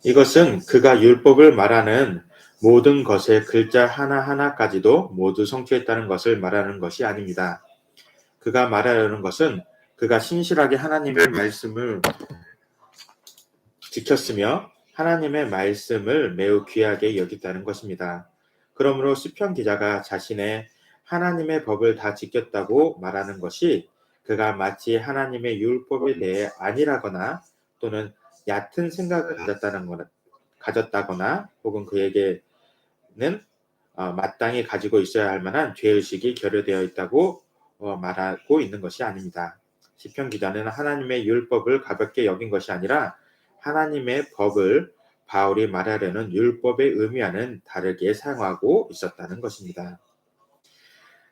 이것은 그가 율법을 말하는 모든 것의 글자 하나하나까지도 모두 성취했다는 것을 말하는 것이 아닙니다. 그가 말하려는 것은 그가 신실하게 하나님의 말씀을 지켰으며 하나님의 말씀을 매우 귀하게 여겼다는 것입니다. 그러므로 시편 기자가 자신의 하나님의 법을 다 지켰다고 말하는 것이 그가 마치 하나님의 율법에 대해 안일하거나 또는 얕은 생각을 가졌다거나 혹은 그에게는 마땅히 가지고 있어야 할 만한 죄의식이 결여되어 있다고 말하고 있는 것이 아닙니다. 시편 기자는 하나님의 율법을 가볍게 여긴 것이 아니라 하나님의 법을 바울이 말하려는 율법의 의미와는 다르게 사용하고 있었다는 것입니다.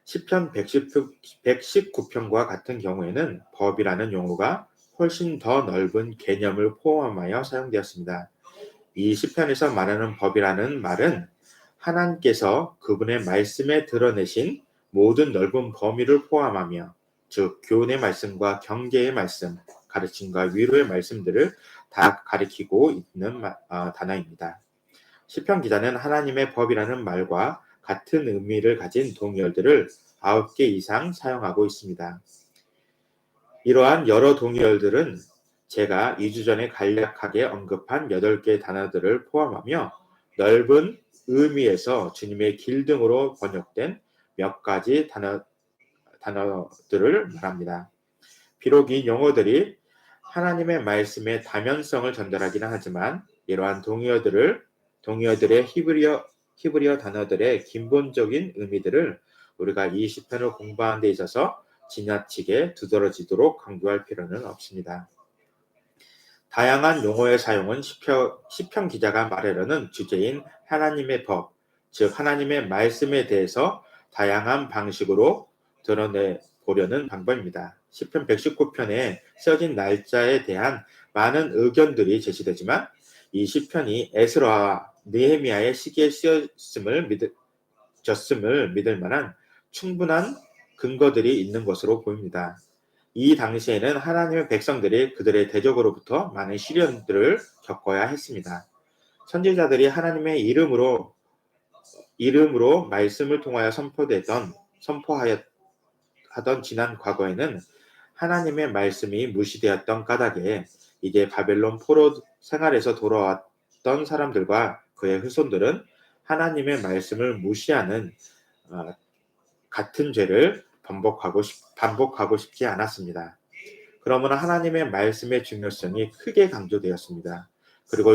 시편 119편과 같은 경우에는 법이라는 용어가 훨씬 더 넓은 개념을 포함하여 사용되었습니다. 이 시편에서 말하는 법이라는 말은 하나님께서 그분의 말씀에 드러내신 모든 넓은 범위를 포함하며 즉 교훈의 말씀과 경계의 말씀, 가르침과 위로의 말씀들을 다 가리키고 있는 단어입니다. 시편 기자는 하나님의 법이라는 말과 같은 의미를 가진 동의어들을 9개 이상 사용하고 있습니다. 이러한 여러 동의어들은 제가 2주 전에 간략하게 언급한 8개의 단어들을 포함하며 넓은 의미에서 주님의 길 등으로 번역된 몇 가지 단어들을 말합니다. 비록 이 용어들이 하나님의 말씀의 다면성을 전달하기는 하지만 이러한 동의어들의 히브리어 단어들의 기본적인 의미들을 우리가 이 시편을 공부하는 데 있어서 지나치게 두드러지도록 강조할 필요는 없습니다. 다양한 용어의 사용은 시편 기자가 말하려는 주제인 하나님의 법, 즉 하나님의 말씀에 대해서 다양한 방식으로 드러내 보려는 방법입니다. 시편 119편에 쓰여진 날짜에 대한 많은 의견들이 제시되지만 이 시편이 에스라와 느헤미야의 시기에 쓰여졌음을 믿을 만한 충분한 근거들이 있는 것으로 보입니다. 이 당시에는 하나님의 백성들이 그들의 대적으로부터 많은 시련들을 겪어야 했습니다. 선지자들이 하나님의 이름으로 말씀을 통하여 선포하던 지난 과거에는 하나님의 말씀이 무시되었던 까닭에 이제 바벨론 포로 생활에서 돌아왔던 사람들과 그의 후손들은 하나님의 말씀을 무시하는 같은 죄를 반복하고 싶지 않았습니다. 그러므로 하나님의 말씀의 중요성이 크게 강조되었습니다. 그리고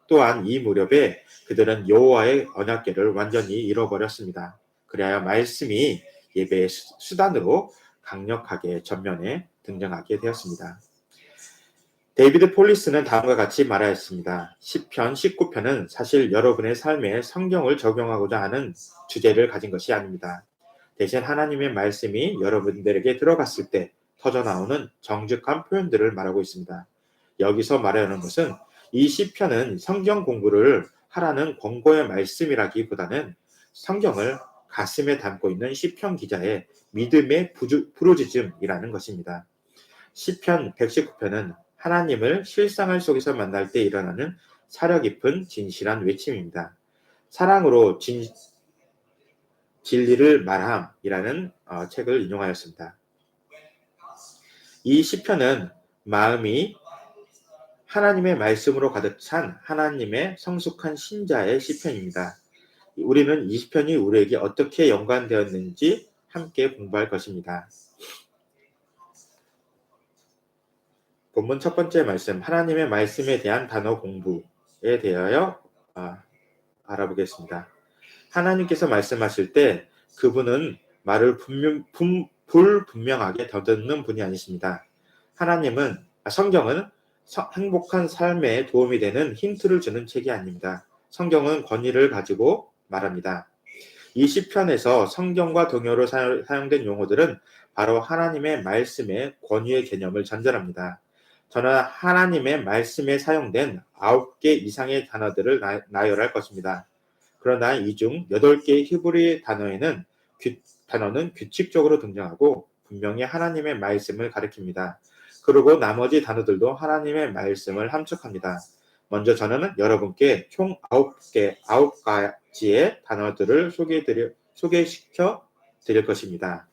또한 이 무렵에 그들은 여호와의 언약궤를 완전히 잃어버렸습니다. 그래야 말씀이 예배의 수단으로 강력하게 전면에 등장하게 되었습니다. 데이비드 폴리스는 다음과 같이 말하였습니다. 시편 19편은 사실 여러분의 삶에 성경을 적용하고자 하는 주제를 가진 것이 아닙니다. 대신 하나님의 말씀이 여러분들에게 들어갔을 때 터져나오는 정직한 표현들을 말하고 있습니다. 여기서 말하는 것은 이 시편은 성경 공부를 하라는 권고의 말씀이라기보다는 성경을 가슴에 담고 있는 시편 기자의 믿음의 부르짖음이라는 것입니다. 시편 119편은 하나님을 실생활 속에서 만날 때 일어나는 사려 깊은 진실한 외침입니다. 사랑으로 진리를 말함이라는 책을 인용하였습니다. 이 시편은 마음이 하나님의 말씀으로 가득 찬 하나님의 성숙한 신자의 시편입니다. 우리는 이 시편이 우리에게 어떻게 연관되었는지 함께 공부할 것입니다. 본문 첫 번째 말씀, 하나님의 말씀에 대한 단어 공부에 대하여 알아보겠습니다. 하나님께서 말씀하실 때 그분은 말을 불분명하게 더듬는 분이 아니십니다. 성경은 행복한 삶에 도움이 되는 힌트를 주는 책이 아닙니다. 성경은 권위를 가지고 말합니다. 이 시편에서 성경과 동요로 사용된 용어들은 바로 하나님의 말씀의 권위의 개념을 전달합니다. 저는 하나님의 말씀에 사용된 9개 이상의 단어들을 나열할 것입니다. 그러나 이 중 8개의 히브리 단어는 규칙적으로 등장하고 분명히 하나님의 말씀을 가리킵니다. 그리고 나머지 단어들도 하나님의 말씀을 함축합니다. 먼저 저는 여러분께 총 9가지의 단어들을 소개시켜 드릴 것입니다.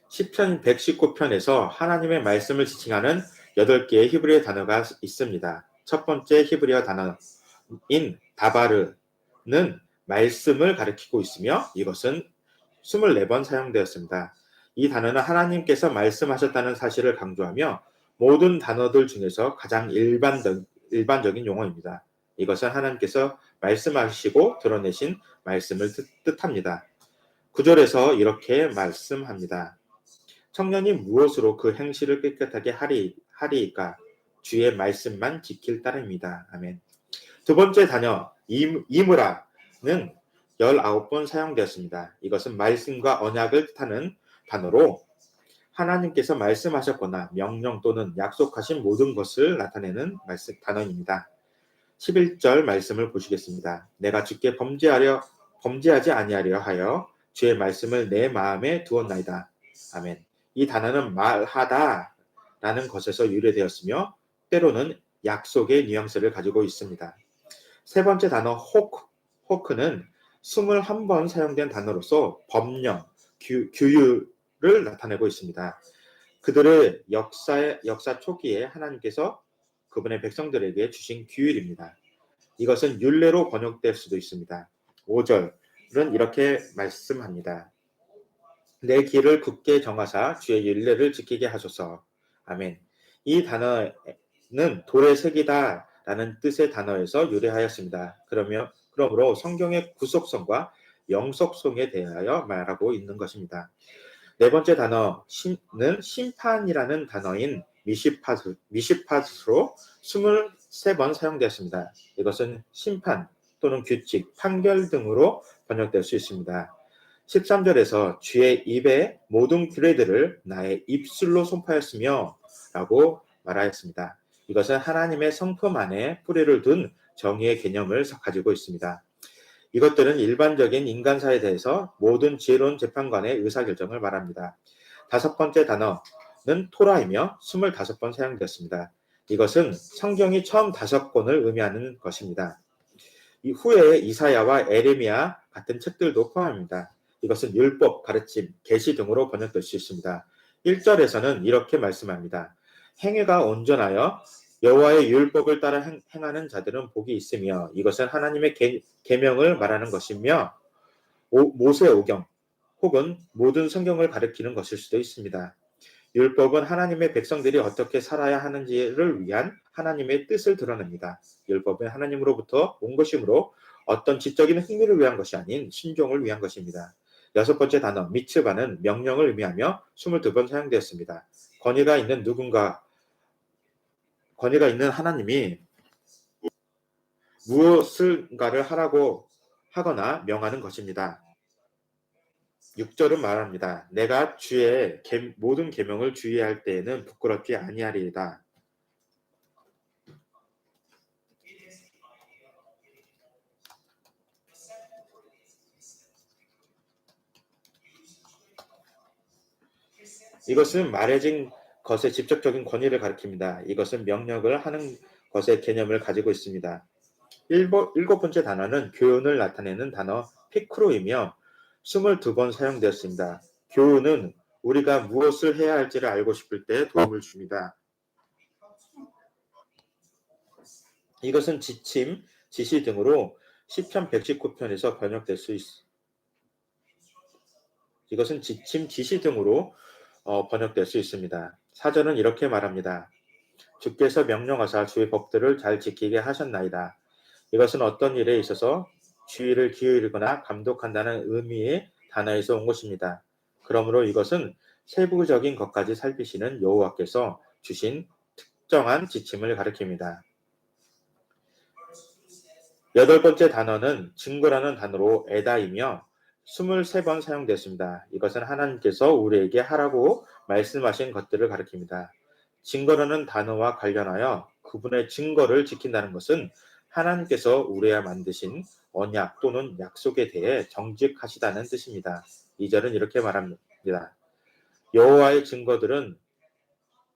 시편 119편에서 하나님의 말씀을 지칭하는 8개의 히브리어 단어가 있습니다. 첫 번째 히브리어 단어인 다바르는 말씀을 가리키고 있으며 이것은 24번 사용되었습니다. 이 단어는 하나님께서 말씀하셨다는 사실을 강조하며 모든 단어들 중에서 가장 일반적인 용어입니다. 이것은 하나님께서 말씀하시고 드러내신 말씀을 뜻합니다. 9절에서 이렇게 말씀합니다. 청년이 무엇으로 그 행실을 깨끗하게 하리이까? 주의 말씀만 지킬 따름입니다. 아멘. 두 번째 단어 이무라는 19번 사용되었습니다. 이것은 말씀과 언약을 뜻하는 단어로 하나님께서 말씀하셨거나 명령 또는 약속하신 모든 것을 나타내는 단어입니다. 11절 말씀을 보시겠습니다. 내가 주께 범죄하지 아니하려 하여 주의 말씀을 내 마음에 두었나이다. 아멘. 이 단어는 말하다라는 것에서 유래되었으며 때로는 약속의 뉘앙스를 가지고 있습니다. 세 번째 단어 호크는 21번 사용된 단어로서 법령, 규율을 나타내고 있습니다. 그들의 역사 초기에 하나님께서 그분의 백성들에게 주신 규율입니다. 이것은 율례로 번역될 수도 있습니다. 5절은 이렇게 말씀합니다. 내 길을 굳게 정하사 주의 율례를 지키게 하소서. 아멘. 이 단어는 돌의 색이다 라는 뜻의 단어에서 유래하였습니다. 그러므로 성경의 구속성과 영속성에 대하여 말하고 있는 것입니다. 네 번째 단어는 심판이라는 단어인 미시팟으로 23번 사용되었습니다. 이것은 심판 또는 규칙, 판결 등으로 번역될 수 있습니다. 13절에서 주의 입에 모든 규례들을 나의 입술로 선포하였으며 라고 말하였습니다. 이것은 하나님의 성품 안에 뿌리를 둔 정의의 개념을 가지고 있습니다. 이것들은 일반적인 인간사에 대해서 모든 지혜로운 재판관의 의사결정을 말합니다. 다섯 번째 단어는 토라이며 25번 사용되었습니다. 이것은 성경이 처음 5권을 의미하는 것입니다. 후에 이사야와 에레미야 같은 책들도 포함합니다. 이것은 율법, 가르침, 계시 등으로 번역될 수 있습니다. 1절에서는 이렇게 말씀합니다. 행위가 온전하여 여호와의 율법을 따라 행하는 자들은 복이 있으며 이것은 하나님의 계명을 말하는 것이며 모세오경 혹은 모든 성경을 가리키는 것일 수도 있습니다. 율법은 하나님의 백성들이 어떻게 살아야 하는지를 위한 하나님의 뜻을 드러냅니다. 율법은 하나님으로부터 온 것이므로 어떤 지적인 흥미를 위한 것이 아닌 신종을 위한 것입니다. 여섯 번째 단어 미츠바는 명령을 의미하며 22번 사용되었습니다. 권위가 있는 하나님이 무엇을가를 하라고 하거나 명하는 것입니다. 6절은 말합니다. 내가 주의 모든 계명을 주의할 때에는 부끄럽지 아니하리이다. 이것은 말해진 것의 직접적인 권위를 가리킵니다. 이것은 명령을 하는 것의 개념을 가지고 있습니다. 일곱 번째 단어는 교훈을 나타내는 단어 피크로이며 22번 사용되었습니다. 교훈은 우리가 무엇을 해야 할지를 알고 싶을 때 도움을 줍니다. 이것은 지침, 지시 등으로 시편 119편에서 번역될 수 있습니다. 이것은 지침, 지시 등으로 번역될 수 있습니다. 사전은 이렇게 말합니다. 주께서 명령하사 주의 법들을 잘 지키게 하셨나이다. 이것은 어떤 일에 있어서 주의를 기울이거나 감독한다는 의미의 단어에서 온 것입니다. 그러므로 이것은 세부적인 것까지 살피시는 여호와께서 주신 특정한 지침을 가리킵니다. 여덟 번째 단어는 증거라는 단어로 에다이며 23번 사용됐습니다. 이것은 하나님께서 우리에게 하라고 말씀하신 것들을 가리킵니다. 증거라는 단어와 관련하여 그분의 증거를 지킨다는 것은 하나님께서 우리와 만드신 언약 또는 약속에 대해 정직하시다는 뜻입니다. 2절은 이렇게 말합니다. 여호와의 증거들은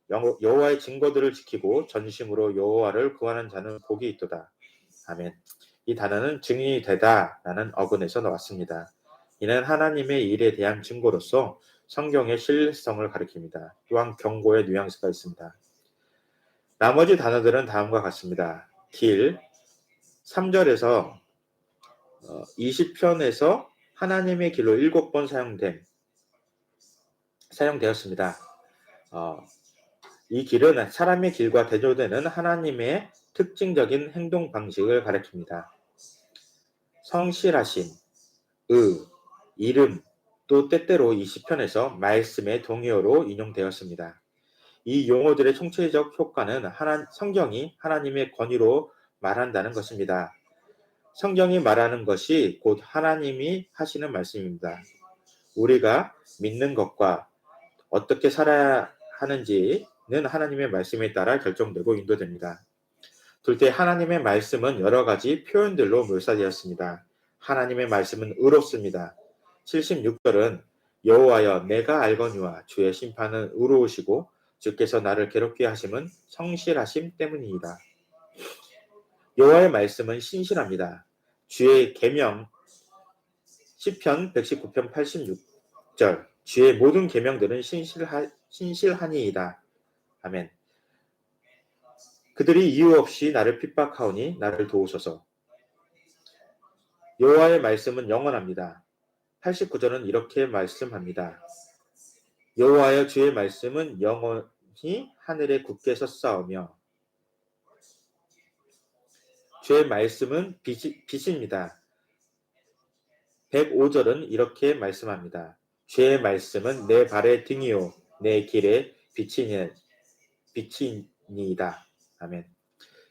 여호와의 증거들을 지키고 전심으로 여호와를 구하는 자는 복이 있도다. 아멘. 이 단어는 증인이 되다라는 어근에서 나왔습니다. 이는 하나님의 일에 대한 증거로서 성경의 신뢰성을 가리킵니다. 또한 경고의 뉘앙스가 있습니다. 나머지 단어들은 다음과 같습니다. 길, 3절에서 20편에서 하나님의 길로 7번 사용되었습니다. 이 길은 사람의 길과 대조되는 하나님의 특징적인 행동 방식을 가리킵니다. 성실하심, 이름, 또 때때로 20편에서 말씀의 동의어로 인용되었습니다. 이 용어들의 총체적 효과는 성경이 하나님의 권위로 말한다는 것입니다. 성경이 말하는 것이 곧 하나님이 하시는 말씀입니다. 우리가 믿는 것과 어떻게 살아야 하는지는 하나님의 말씀에 따라 결정되고 인도됩니다. 둘째, 하나님의 말씀은 여러 가지 표현들로 묘사되었습니다. 하나님의 말씀은 의롭습니다. 76절은 여호와여 내가 알거니와 주의 심판은 의로우시고 주께서 나를 괴롭게 하심은 성실하심 때문이니이다. 여호와의 말씀은 신실합니다. 주의 계명 시편 119편 86절 주의 모든 계명들은 신실하니이다. 아멘. 그들이 이유 없이 나를 핍박하오니 나를 도우소서. 여호와의 말씀은 영원합니다. 89절은 이렇게 말씀합니다. 여호와여 주의 말씀은 영원히 하늘에 굳게 섰사오며 주의 말씀은 빛입니다. 105절은 이렇게 말씀합니다. 주의 말씀은 내 발의 등이요 내 길의 빛이니이다. 아멘.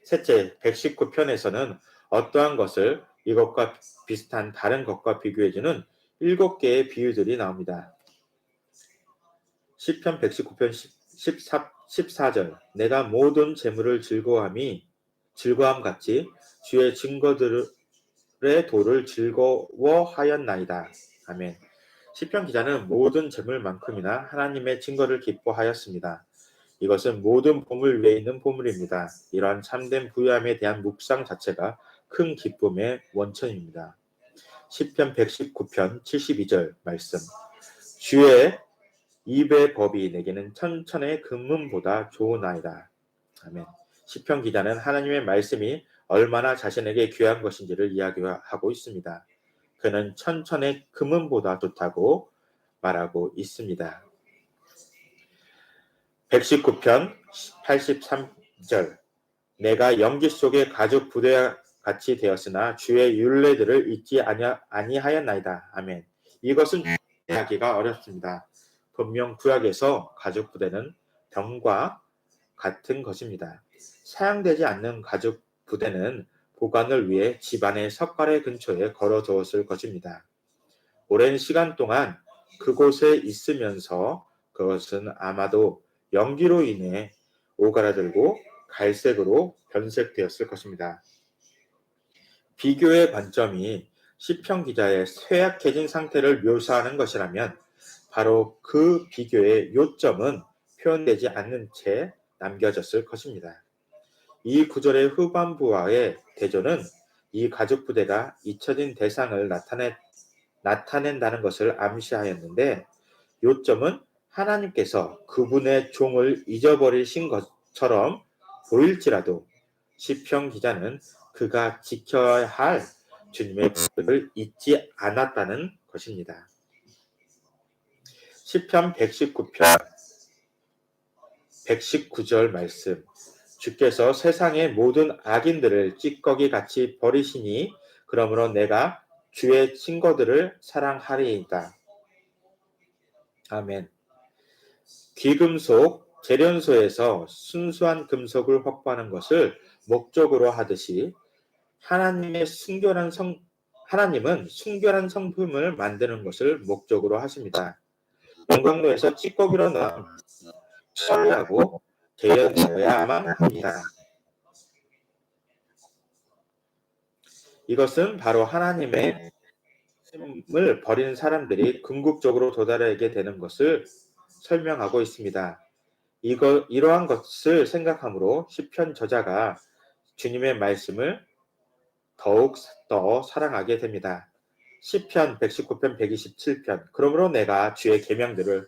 셋째, 119편에서는 어떠한 것을 이것과 비슷한 다른 것과 비교해주는 7개의 비유들이 나옵니다. 시편 119편 14절 내가 모든 재물을 즐거함 같이 주의 증거들의 도를 즐거워하였나이다. 아멘. 시편 기자는 모든 재물만큼이나 하나님의 증거를 기뻐하였습니다. 이것은 모든 보물 위에 있는 보물입니다. 이러한 참된 부유함에 대한 묵상 자체가 큰 기쁨의 원천입니다. 시편 119편 72절 말씀 주의 입의 법이 내게는 천천의 금문보다 좋으나이다. 아멘. 시편 기자는 하나님의 말씀이 얼마나 자신에게 귀한 것인지를 이야기하고 있습니다. 그는 천천의 금은보다 좋다고 말하고 있습니다. 119편 83절 내가 연기 속의 가죽 부대와 같이 되었으나 주의 율례들을 잊지 아니하였나이다. 아멘. 이것은 이야기가 어렵습니다. 분명 구약에서 가죽 부대는 병과 같은 것입니다. 사용되지 않는 가죽 부대는 보관을 위해 집안의 석가래 근처에 걸어두었을 것입니다. 오랜 시간 동안 그곳에 있으면서 그것은 아마도 연기로 인해 오그라들고 갈색으로 변색되었을 것입니다. 비교의 관점이 시편 기자의 쇠약해진 상태를 묘사하는 것이라면 바로 그 비교의 요점은 표현되지 않는 채 남겨졌을 것입니다. 이 구절의 후반부와의 대조는 이 가죽 부대가 잊혀진 대상을 나타낸다는 것을 암시하였는데 요점은 하나님께서 그분의 종을 잊어버리신 것처럼 보일지라도 시편 기자는 그가 지켜야 할 주님의 법을 잊지 않았다는 것입니다. 시편 119편 119절 말씀 주께서 세상의 모든 악인들을 찌꺼기 같이 버리시니 그러므로 내가 주의 친거들을 사랑하리이다. 아멘. 귀금속 재련소에서 순수한 금속을 확보하는 것을 목적으로 하듯이 하나님은 순결한 성품을 만드는 것을 목적으로 하십니다. 용광로에서 찌꺼기로 나온 처리하고 재련되어야만 합니다. 이것은 바로 하나님의 말씀을 버리는 사람들이 궁극적으로 도달하게 되는 것을 설명하고 있습니다. 이러한 것을 생각함으로 시편 저자가 주님의 말씀을 더욱 더 사랑하게 됩니다. 시편 119편 127편 그러므로 내가 주의 계명들을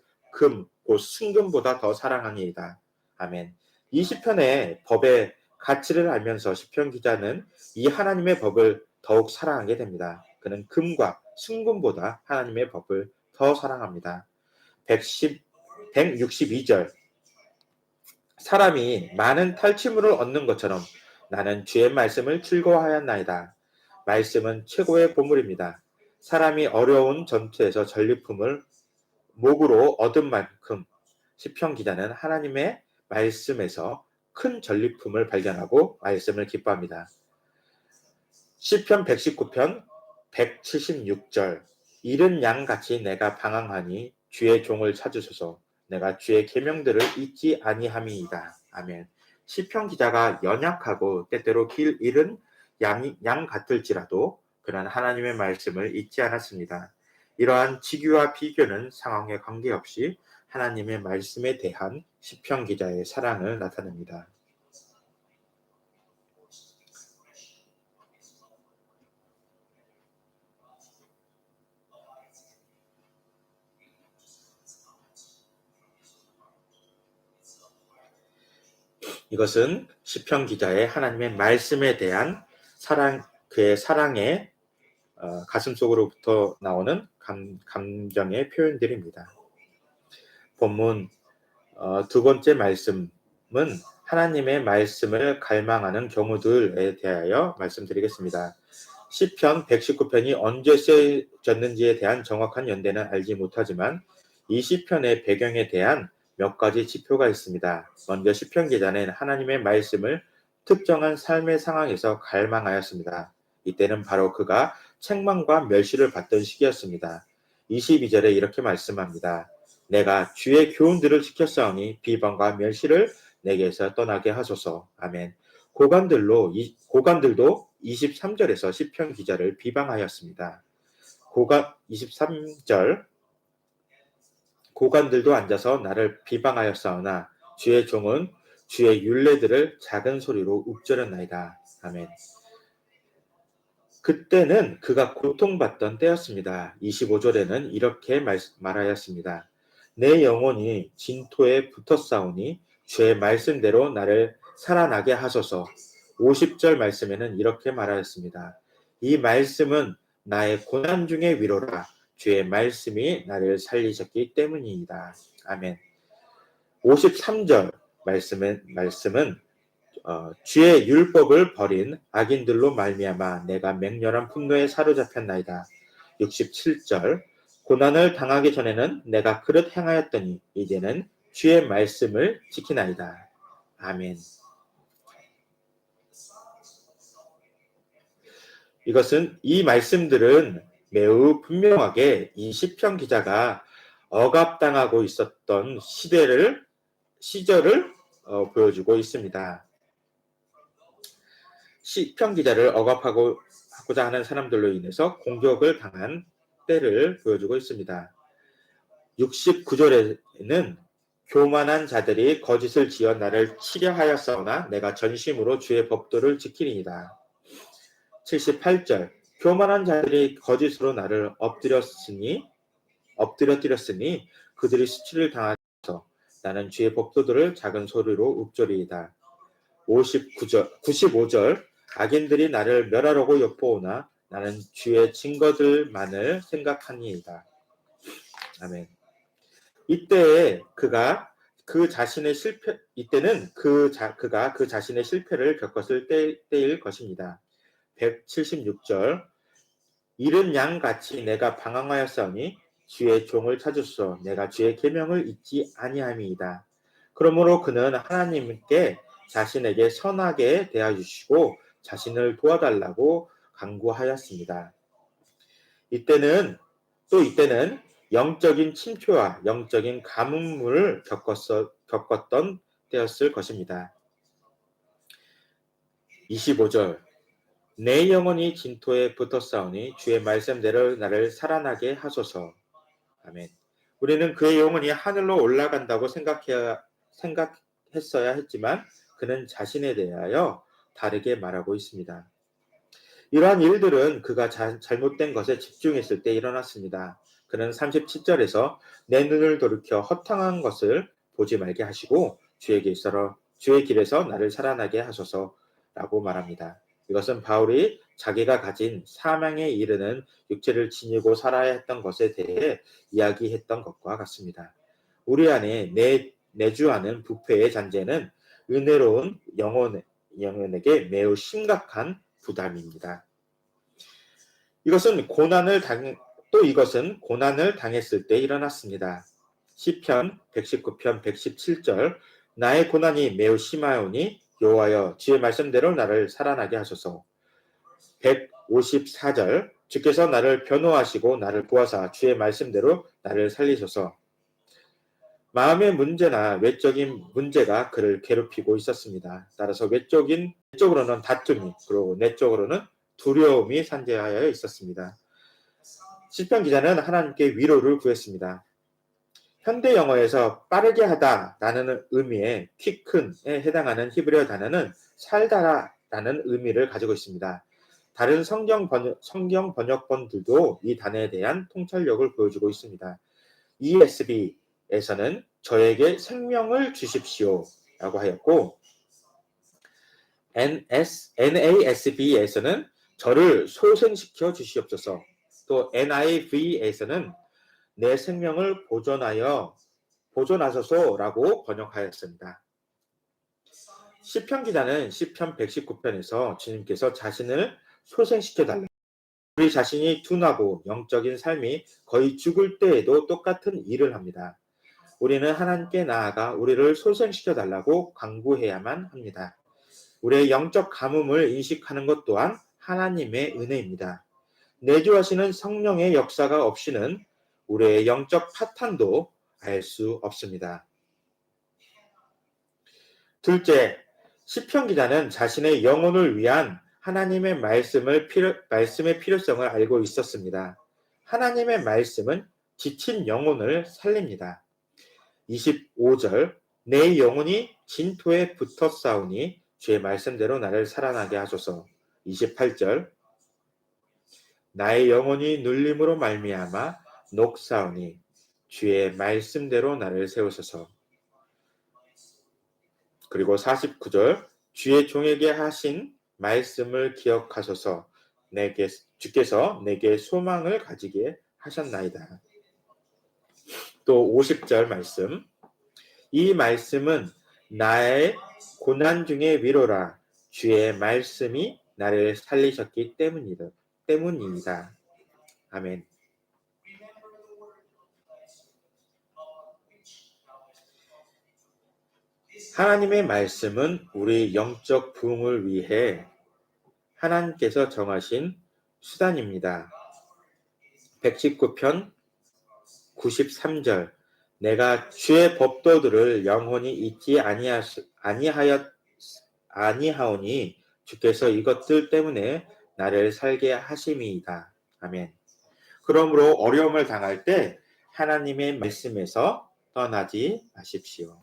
곧 순금보다 더 사랑하니이다. 아멘. 이 시편의 법의 가치를 알면서 시편 기자는 이 하나님의 법을 더욱 사랑하게 됩니다. 그는 금과 순금보다 하나님의 법을 더 사랑합니다. 162절 사람이 많은 탈취물을 얻는 것처럼 나는 주의 말씀을 즐거워하였나이다. 말씀은 최고의 보물입니다. 사람이 어려운 전투에서 전리품을 목으로 얻은 만큼 시편 기자는 하나님의 말씀에서 큰 전리품을 발견하고 말씀을 기뻐합니다. 시편 119편 176절 이른 양같이 내가 방황하니 주의 종을 찾으소서 내가 주의 계명들을 잊지 아니함이이다. 아멘. 시편 기자가 연약하고 때때로 길 잃은 양 같을지라도 그는 하나님의 말씀을 잊지 않았습니다. 이러한 직유와 비교는 상황에 관계없이 하나님의 말씀에 대한 시편 기자의 사랑을 나타냅니다. 이것은 시편 기자의 하나님의 말씀에 대한 사랑, 그의 사랑의 가슴속으로부터 나오는 감정의 표현들입니다. 본문 두 번째 말씀은 하나님의 말씀을 갈망하는 경우들에 대하여 말씀드리겠습니다. 시편 119편이 언제 쓰여졌는지에 대한 정확한 연대는 알지 못하지만 이 시편의 배경에 대한 몇 가지 지표가 있습니다. 먼저 시편 기자는 하나님의 말씀을 특정한 삶의 상황에서 갈망하였습니다. 이때는 바로 그가 책망과 멸시를 받던 시기였습니다. 22절에 이렇게 말씀합니다. 내가 주의 교훈들을 지켰사오니 비방과 멸시를 내게서 떠나게 하소서. 아멘. 고관들도 23절에서 시편 기자를 비방하였습니다. 23절 고관들도 앉아서 나를 비방하였사오나 주의 종은 주의 율례들을 작은 소리로 읊조렸나이다. 아멘. 그때는 그가 고통받던 때였습니다. 25절에는 이렇게 말하였습니다. 내 영혼이 진토에 붙었사오니 주의 말씀대로 나를 살아나게 하소서. 50절 말씀에는 이렇게 말하였습니다. 이 말씀은 나의 고난 중의 위로라. 주의 말씀이 나를 살리셨기 때문이다. 아멘. 53절 말씀은 주의 율법을 버린 악인들로 말미암아 내가 맹렬한 분노에 사로잡혔나이다. 67절 고난을 당하기 전에는 내가 그릇 행하였더니 이제는 주의 말씀을 지키나이다. 아멘. 이 말씀들은 매우 분명하게 이 시편 기자가 억압당하고 있었던 시절을 보여주고 있습니다. 시편 기자를 억압하고자 하는 사람들로 인해서 공격을 당한 때를 보여주고 있습니다. 69절에는 교만한 자들이 거짓을 지어 나를 치려하였사오나 내가 전심으로 주의 법도를 지키리이다. 78절 교만한 자들이 거짓으로 나를 엎드렸으니 그들이 수치를 당하여서 나는 주의 법도들을 작은 소리로 읊조리이다. 95절 악인들이 나를 멸하려고 엿보오나 나는 주의 증거들만을 생각하니이다. 아멘. 이때에 그가 그 자신의 실패를 겪었을 때일 것입니다. 176절 이른 양같이 내가 방황하였사오니 주의 종을 찾으소서. 내가 주의 계명을 잊지 아니함이이다. 그러므로 그는 하나님께 자신에게 선하게 대하주시고 자신을 도와달라고 간구하였습니다. 이때는 영적인 침표와 영적인 가뭄을 겪었던 때였을 것입니다. 25절 내 영혼이 진토에 붙었사오니 주의 말씀대로 나를 살아나게 하소서. 아멘. 우리는 그의 영혼이 하늘로 올라간다고 생각했어야 했지만 그는 자신에 대하여 다르게 말하고 있습니다. 이러한 일들은 그가 잘못된 것에 집중했을 때 일어났습니다. 그는 37절에서 내 눈을 돌이켜 허탕한 것을 보지 말게 하시고 주의 길에서 나를 살아나게 하소서라고 말합니다. 이것은 바울이 자기가 가진 사망에 이르는 육체를 지니고 살아야 했던 것에 대해 이야기했던 것과 같습니다. 우리 안에 내주하는 부패의 잔재는 은혜로운 영혼에게 매우 심각한 부담입니다. 이것은 고난을 당했을 때 일어났습니다. 시편 119편 117절 나의 고난이 매우 심하오니 여호와여 주의 말씀대로 나를 살아나게 하소서. 154절 주께서 나를 변호하시고 나를 구하사 주의 말씀대로 나를 살리소서. 마음의 문제나 외적인 문제가 그를 괴롭히고 있었습니다. 따라서 외적으로는 다툼이 그리고 내적으로는 두려움이 산재하여 있었습니다. 시편 기자는 하나님께 위로를 구했습니다. 현대 영어에서 빠르게 하다라는 의미의 quick에 해당하는 히브리어 단어는 살다라는 의미를 가지고 있습니다. 다른 성경 번역본들도 이 단어에 대한 통찰력을 보여주고 있습니다. ESV에서는 저에게 생명을 주십시오 라고 하였고 NASB에서는 저를 소생시켜 주시옵소서. 또 NIV에서는 내 생명을 보존하소서라고 번역하였습니다. 시편 기자는 시편 119편에서 주님께서 자신을 소생시켜 달라. 우리 자신이 둔하고 영적인 삶이 거의 죽을 때에도 똑같은 일을 합니다. 우리는 하나님께 나아가 우리를 소생시켜 달라고 간구해야만 합니다. 우리의 영적 가뭄을 인식하는 것 또한 하나님의 은혜입니다. 내주하시는 성령의 역사가 없이는 우리의 영적 파탄도 알 수 없습니다. 둘째, 시편 기자는 자신의 영혼을 위한 하나님의 말씀의 필요성을 알고 있었습니다. 하나님의 말씀은 지친 영혼을 살립니다. 25절 내 영혼이 진토에 붙어 싸우니 주의 말씀대로 나를 살아나게 하소서. 28절 나의 영혼이 눌림으로 말미암아 녹사오니 주의 말씀대로 나를 세우소서. 그리고 49절 주의 종에게 하신 말씀을 기억하소서. 주께서 내게 소망을 가지게 하셨나이다. 또 50절 말씀 이 말씀은 나의 고난 중의 위로라. 주의 말씀이 나를 살리셨기 때문입니다. 아멘. 하나님의 말씀은 우리 영적 부흥을 위해 하나님께서 정하신 수단입니다. 119편 93절 내가 주의 법도들을 영원히 잊지 아니하오니 주께서 이것들 때문에 나를 살게 하심이이다. 아멘. 그러므로 어려움을 당할 때 하나님의 말씀에서 떠나지 마십시오.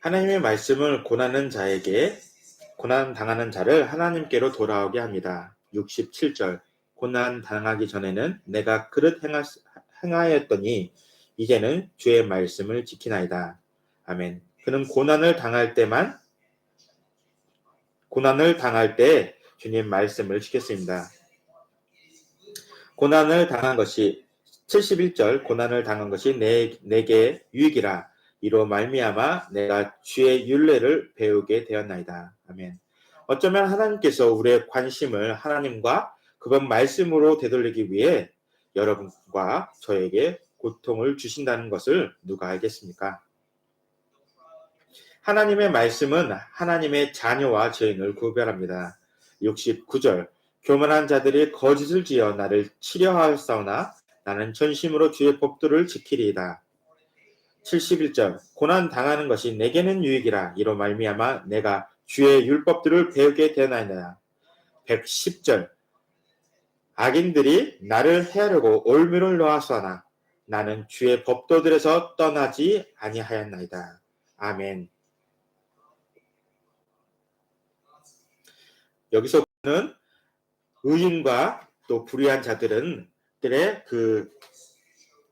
하나님의 말씀을 고난 당하는 자를 하나님께로 돌아오게 합니다. 67절 고난 당하기 전에는 내가 그릇 행하였더니 이제는 주의 말씀을 지키나이다. 아멘. 그는 고난을 당할 때 주님 말씀을 지켰습니다. 고난을 당한 것이 71절 고난을 당한 것이 내게 유익이라 이로 말미암아 내가 주의 율례를 배우게 되었나이다. 아멘. 어쩌면 하나님께서 우리의 관심을 하나님과 그분 말씀으로 되돌리기 위해 여러분과 저에게 고통을 주신다는 것을 누가 알겠습니까? 하나님의 말씀은 하나님의 자녀와 죄인을 구별합니다. 69절 교만한 자들이 거짓을 지어 나를 치려하였사오나 나는 전심으로 주의 법도를 지키리이다. 71절 고난 당하는 것이 내게는 유익이라 이로 말미암아 내가 주의 율법들을 배우게 되나이다. 110절 악인들이 나를 해하려고 올무를 놓았으나 나는 주의 법도들에서 떠나지 아니하였나이다. 아멘. 여기서 보는 의인과 또 불의한 자들의 그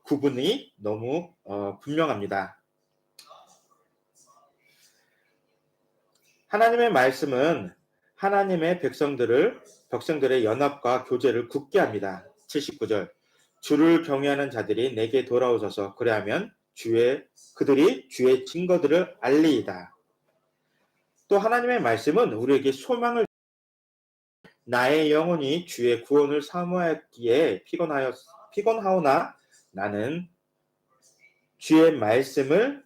구분이 너무 분명합니다. 하나님의 말씀은 하나님의 백성들의 연합과 교제를 굳게 합니다. 79절 주를 경외하는 자들이 내게 돌아오소서 그리하면 그들이 주의 증거들을 알리이다. 또 하나님의 말씀은 우리에게 소망을 나의 영혼이 주의 구원을 사모하기에 피곤하오나 나는 주의 말씀을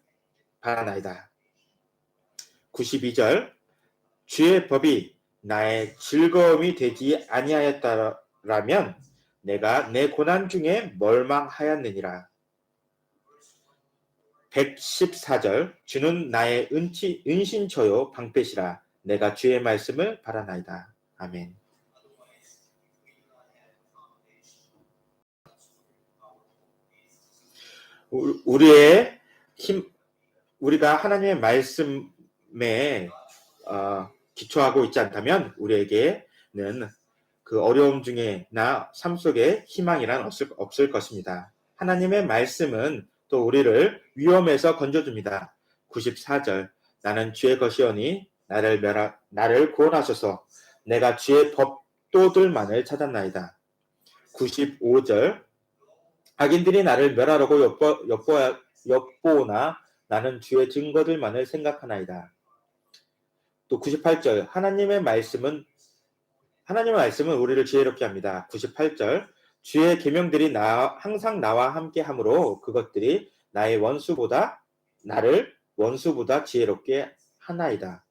바라나이다. 92절 주의 법이 나의 즐거움이 되지 아니하였다라면 내가 내 고난 중에 멀망하였느니라. 114절 주는 나의 은신처요 방패시라 내가 주의 말씀을 바라나이다. 아멘. 우리가 하나님의 말씀에 기초하고 있지 않다면 우리에게는 그 어려움 중에나 삶 속에 희망이란 없을 것입니다. 하나님의 말씀은 또 우리를 위험에서 건져줍니다. 94절 나는 주의 것이오니 나를 구원하소서 내가 주의 법도들만을 찾았나이다. 95절 악인들이 나를 멸하려고 엿보오나 나는 주의 증거들만을 생각하나이다. 또 98절 하나님의 말씀은 우리를 지혜롭게 합니다. 98절 주의 계명들이 항상 나와 함께 하므로 그것들이 나를 원수보다 지혜롭게 하나이다.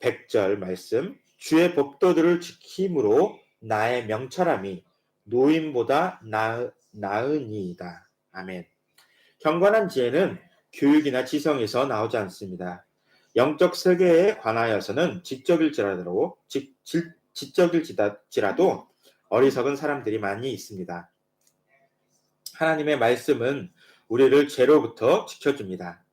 100절 말씀 주의 법도들을 지킴으로 나의 명철함이 노임보다 나으니이다. 아멘. 경건한 지혜는 교육이나 지성에서 나오지 않습니다. 영적 세계에 관하여서는 지적일지라도 어리석은 사람들이 많이 있습니다. 하나님의 말씀은 우리를 죄로부터 지켜줍니다.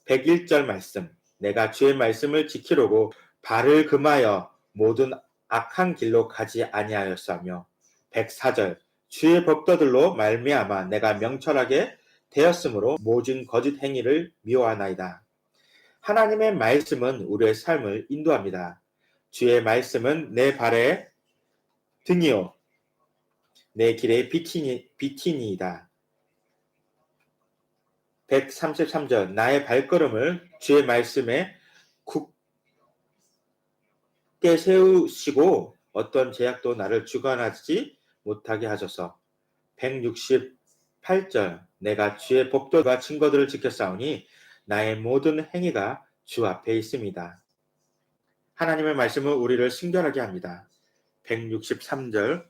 101절 말씀 내가 주의 말씀을 지키려고 발을 금하여 모든 악한 길로 가지 아니하였으며 104절 주의 법도들로 말미암아 내가 명철하게 되었으므로 모든 거짓 행위를 미워하나이다. 하나님의 말씀은 우리의 삶을 인도합니다. 주의 말씀은 내 발의 등이요 내 길의 빛이니이다. 133절 나의 발걸음을 주의 말씀에 굳게 세우시고 어떤 제약도 나를 주관하지 못하게 하소서. 168절 내가 주의 법도와 증거들을 지켰사오니 나의 모든 행위가 주 앞에 있습니다. 하나님의 말씀은 우리를 순결하게 합니다. 163절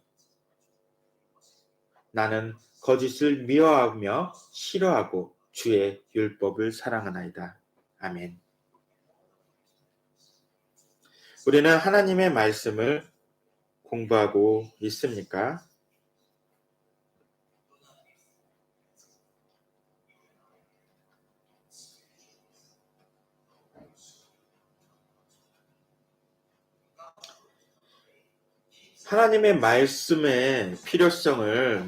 나는 거짓을 미워하며 싫어하고 주의 율법을 사랑하나이다. 아멘. 우리는 하나님의 말씀을 공부하고 있습니까? 하나님의 말씀의 필요성을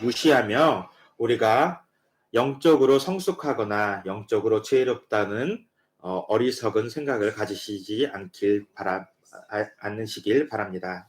무시하며 우리가 영적으로 성숙하거나 영적으로 지혜롭다는 어리석은 생각을 가지시지 않으시길 바랍니다.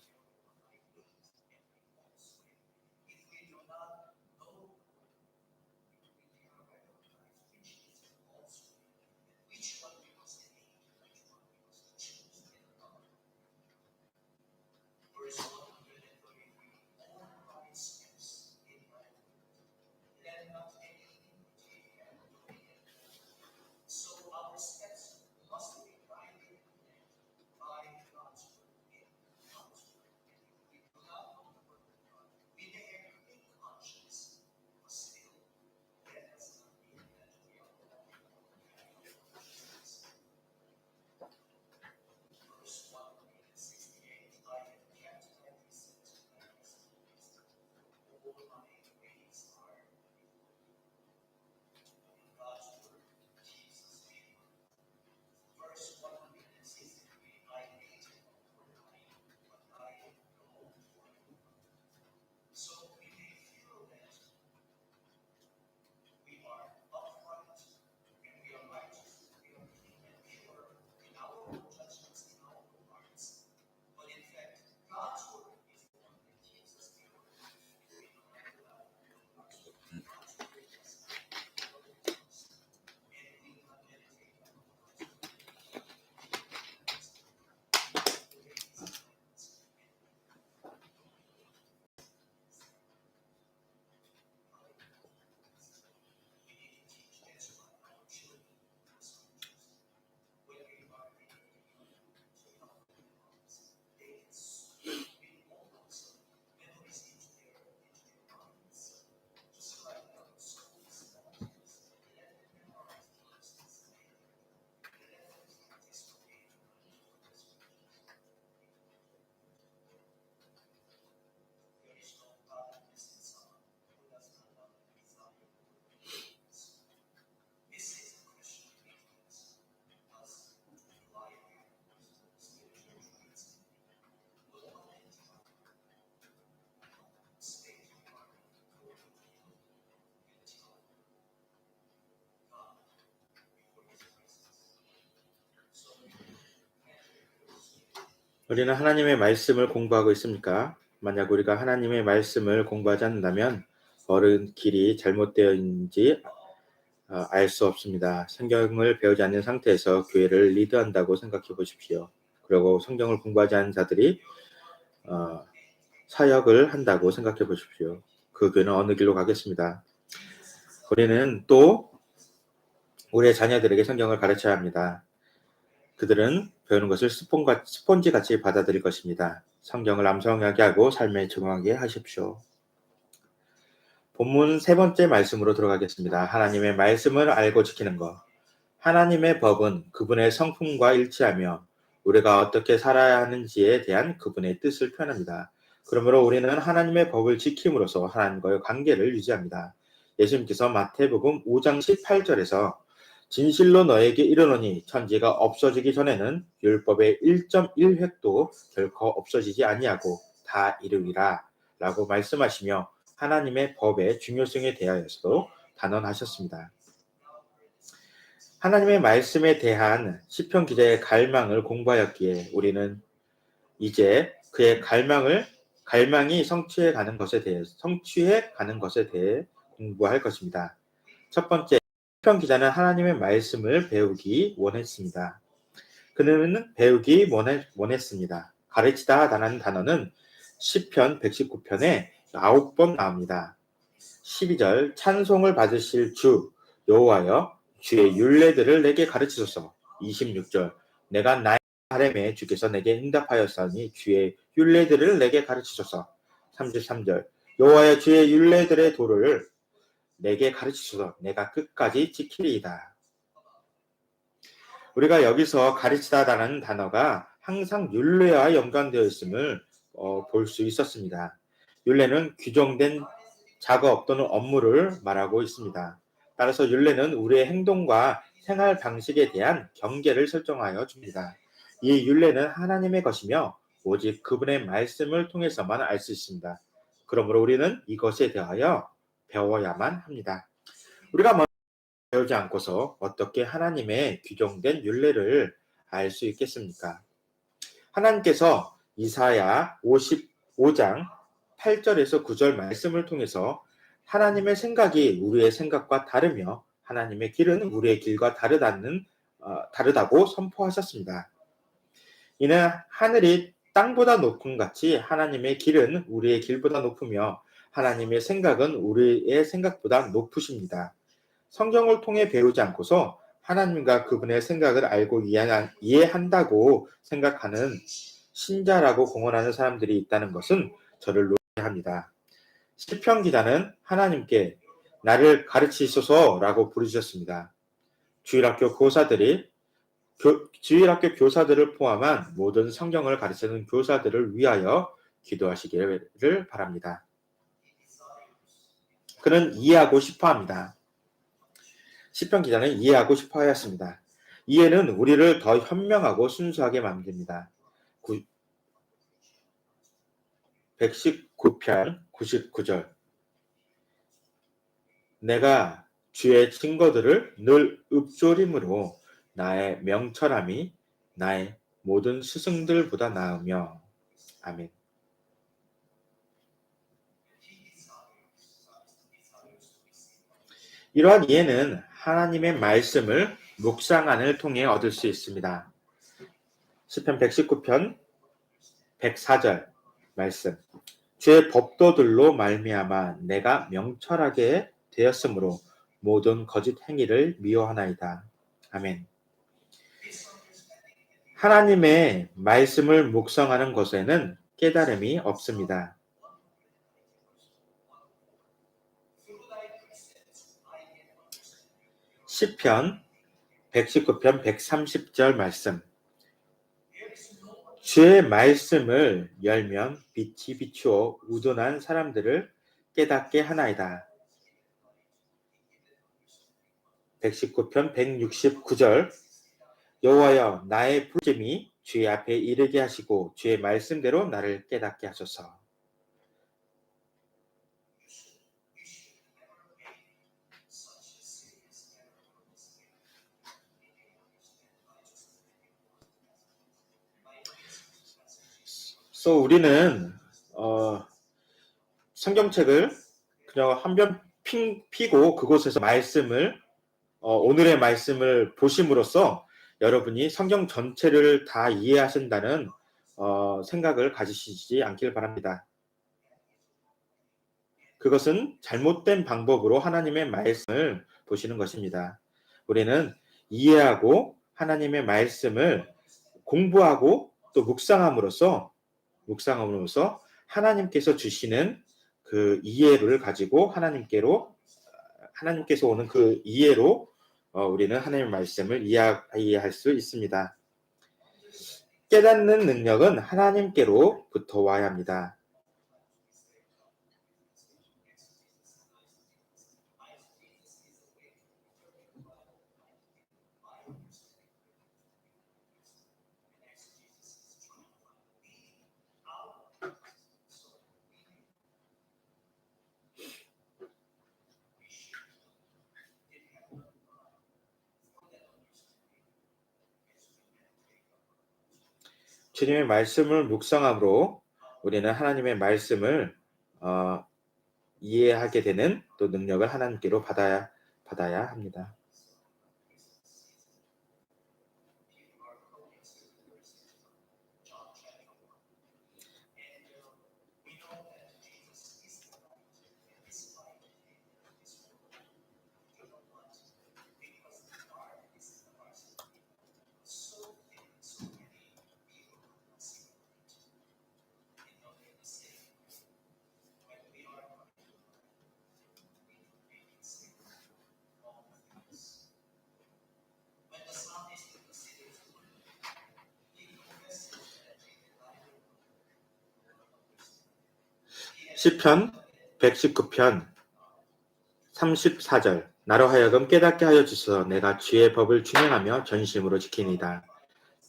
우리는 하나님의 말씀을 공부하고 있습니까? 만약 우리가 하나님의 말씀을 공부하지 않는다면 옳은 길이 잘못되어 있는지 알 수 없습니다. 성경을 배우지 않는 상태에서 교회를 리드한다고 생각해 보십시오. 그리고 성경을 공부하지 않은 자들이 사역을 한다고 생각해 보십시오. 그 교회는 어느 길로 가겠습니다. 우리는 또 우리의 자녀들에게 성경을 가르쳐야 합니다. 그들은 배우는 것을 스폰지같이 받아들일 것입니다. 성경을 암송하게 하고 삶에 적용하게 하십시오. 본문 세 번째 말씀으로 들어가겠습니다. 하나님의 말씀을 알고 지키는 것. 하나님의 법은 그분의 성품과 일치하며 우리가 어떻게 살아야 하는지에 대한 그분의 뜻을 표현합니다. 그러므로 우리는 하나님의 법을 지킴으로써 하나님과의 관계를 유지합니다. 예수님께서 마태복음 5장 18절에서 진실로 너에게 이르노니 천지가 없어지기 전에는 율법의 1.1획도 결코 없어지지 아니하고 다 이루리라 라고 말씀하시며 하나님의 법의 중요성에 대하여서도 단언하셨습니다. 하나님의 말씀에 대한 시편 기자의 갈망을 공부하였기에 우리는 이제 그의 갈망이 성취해 가는 것에 대해 공부할 것입니다. 첫 번째, 시편 기자는 하나님의 말씀을 배우기 원했습니다. 그는 배우기 원했습니다. 가르치다라는 단어는 시편 119편에 9번 나옵니다. 12절 찬송을 받으실 주 여호와여 주의 율례들을 내게 가르치소서. 26절 내가 나의 바람에 주께서 내게 응답하였사니 주의 율례들을 내게 가르치소서. 33절 여호와여 주의 율례들의 도를 내게 가르치소서. 내가 끝까지 지키리이다. 우리가 여기서 가르치다라는 단어가 항상 율례와 연관되어 있음을 볼 수 있었습니다. 율례는 규정된 작업 또는 업무를 말하고 있습니다. 따라서 율례는 우리의 행동과 생활 방식에 대한 경계를 설정하여 줍니다. 이 율례는 하나님의 것이며 오직 그분의 말씀을 통해서만 알 수 있습니다. 그러므로 우리는 이것에 대하여 배워야만 합니다. 우리가 먼저 배우지 않고서 어떻게 하나님의 규정된 율례를 알 수 있겠습니까? 하나님께서 이사야 55장 8절에서 9절 말씀을 통해서 하나님의 생각이 우리의 생각과 다르며 하나님의 길은 우리의 길과 다르다고 선포하셨습니다. 이는 하늘이 땅보다 높음 같이 하나님의 길은 우리의 길보다 높으며 하나님의 생각은 우리의 생각보다 높으십니다. 성경을 통해 배우지 않고서 하나님과 그분의 생각을 알고 이해한다고 생각하는 신자라고 공언하는 사람들이 있다는 것은 저를 놀라합니다. 시편 기자는 하나님께 나를 가르치소서라고 부르셨습니다. 주일학교 교사들을 포함한 모든 성경을 가르치는 교사들을 위하여 기도하시기를 바랍니다. 그는 이해하고 싶어합니다. 시편 기자는 이해하고 싶어 하였습니다. 이해는 우리를 더 현명하고 순수하게 만듭니다. 119편 99절 내가 주의 증거들을 늘 읊조림으로 나의 명철함이 나의 모든 스승들보다 나으며 아멘. 이러한 이해는 하나님의 말씀을 묵상안을 통해 얻을 수 있습니다. 시편 119편 104절 말씀 주의 법도들로 말미암아 내가 명철하게 되었으므로 모든 거짓 행위를 미워하나이다. 아멘. 하나님의 말씀을 묵상하는 것에는 깨달음이 없습니다. 시편 119편 130절 말씀 주의 말씀을 열면 빛이 비추어 우둔한 사람들을 깨닫게 하나이다. 119편 169절 여호와여 나의 부르심이 주의 앞에 이르게 하시고 주의 말씀대로 나를 깨닫게 하소서. 그래서 우리는 성경책을 그냥 한 편 피고 그곳에서 말씀을 오늘의 말씀을 보심으로써 여러분이 성경 전체를 다 이해하신다는 생각을 가지시지 않길 바랍니다. 그것은 잘못된 방법으로 하나님의 말씀을 보시는 것입니다. 우리는 이해하고 하나님의 말씀을 공부하고 또 묵상함으로써 하나님께서 주시는 그 이해를 가지고 하나님께서 오는 그 이해로 우리는 하나님의 말씀을 이해할 수 있습니다. 깨닫는 능력은 하나님께로부터 와야 합니다. 주님의 말씀을 묵상함으로 우리는 하나님의 말씀을 이해하게 되는 또 능력을 하나님께로 받아야 합니다. 시편 119편 34절 나로 하여금 깨닫게 하여 주소서 내가 주의 법을 준행하며 전심으로 지키니이다.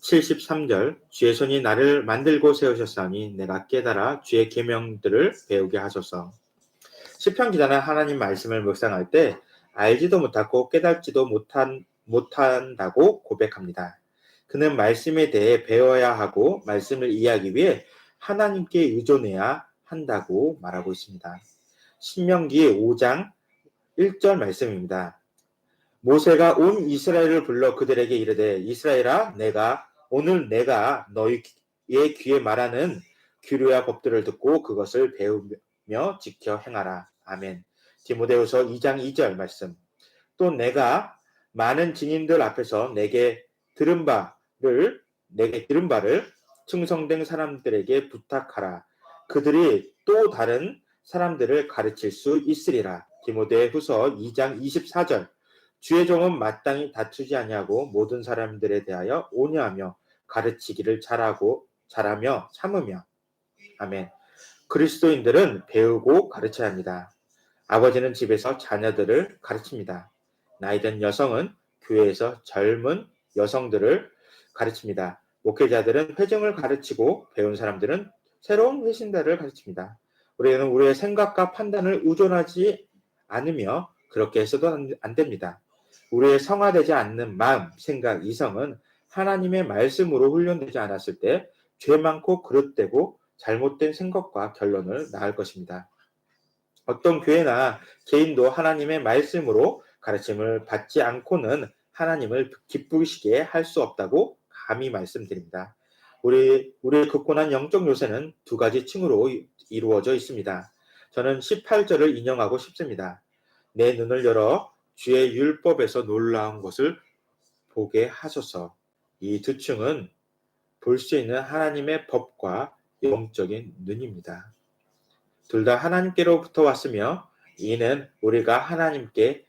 73절 주의 손이 나를 만들고 세우셨사니 내가 깨달아 주의 계명들을 배우게 하소서. 시편 기자는 하나님 말씀을 묵상할 때 알지도 못하고 깨닫지도 못한다고 고백합니다. 그는 말씀에 대해 배워야 하고 말씀을 이해하기 위해 하나님께 의존해야 한다고 말하고 있습니다. 신명기 5장 1절 말씀입니다. 모세가 온 이스라엘을 불러 그들에게 이르되 이스라엘아 오늘 내가 너희의 귀에 말하는 규례와 법들을 듣고 그것을 배우며 지켜 행하라. 아멘. 디모데후서 2장 2절 말씀. 또 내가 많은 증인들 앞에서 내게 들은 바를 충성된 사람들에게 부탁하라. 그들이 또 다른 사람들을 가르칠 수 있으리라. 디모데후서 2장 24절. 주의 종은 마땅히 다투지 아니하고 모든 사람들에 대하여 온유하며 가르치기를 잘하며 참으며. 아멘. 그리스도인들은 배우고 가르쳐야 합니다. 아버지는 집에서 자녀들을 가르칩니다. 나이든 여성은 교회에서 젊은 여성들을 가르칩니다. 목회자들은 회중을 가르치고 배운 사람들은 새로운 회신자를 가르칩니다. 우리는 우리의 생각과 판단을 의존하지 않으며 그렇게 해서도 안 됩니다. 우리의 성화되지 않는 마음, 생각, 이성은 하나님의 말씀으로 훈련되지 않았을 때 죄 많고 그릇되고 잘못된 생각과 결론을 낳을 것입니다. 어떤 교회나 개인도 하나님의 말씀으로 가르침을 받지 않고는 하나님을 기쁘시게 할 수 없다고 감히 말씀드립니다. 우리의 굳건한 영적 요새는 두 가지 층으로 이루어져 있습니다. 저는 18절을 인용하고 싶습니다. 내 눈을 열어 주의 율법에서 놀라운 것을 보게 하소서. 이 두 층은 볼 수 있는 하나님의 법과 영적인 눈입니다. 둘 다 하나님께로부터 왔으며 이는 우리가 하나님께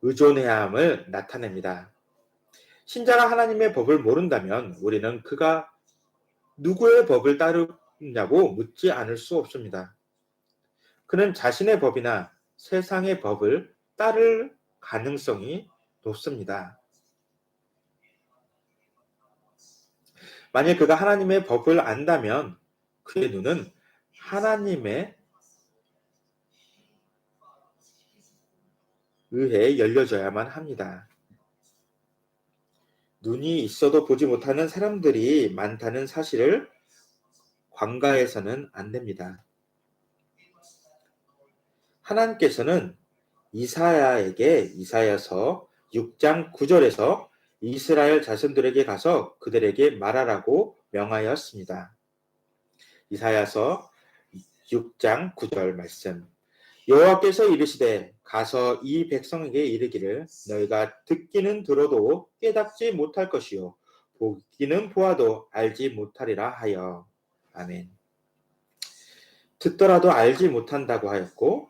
의존해야 함을 나타냅니다. 신자가 하나님의 법을 모른다면 우리는 그가 누구의 법을 따르냐고 묻지 않을 수 없습니다. 그는 자신의 법이나 세상의 법을 따를 가능성이 높습니다. 만약 그가 하나님의 법을 안다면 그의 눈은 하나님에 의해 열려져야만 합니다. 눈이 있어도 보지 못하는 사람들이 많다는 사실을 관가해서는 안 됩니다. 하나님께서는 이사야에게 이사야서 6장 9절에서 이스라엘 자손들에게 가서 그들에게 말하라고 명하였습니다. 이사야서 6장 9절 말씀. 여호와께서 이르시되 가서 이 백성에게 이르기를 너희가 듣기는 들어도 깨닫지 못할 것이요 보기는 보아도 알지 못하리라 하여. 아멘. 듣더라도 알지 못한다고 하였고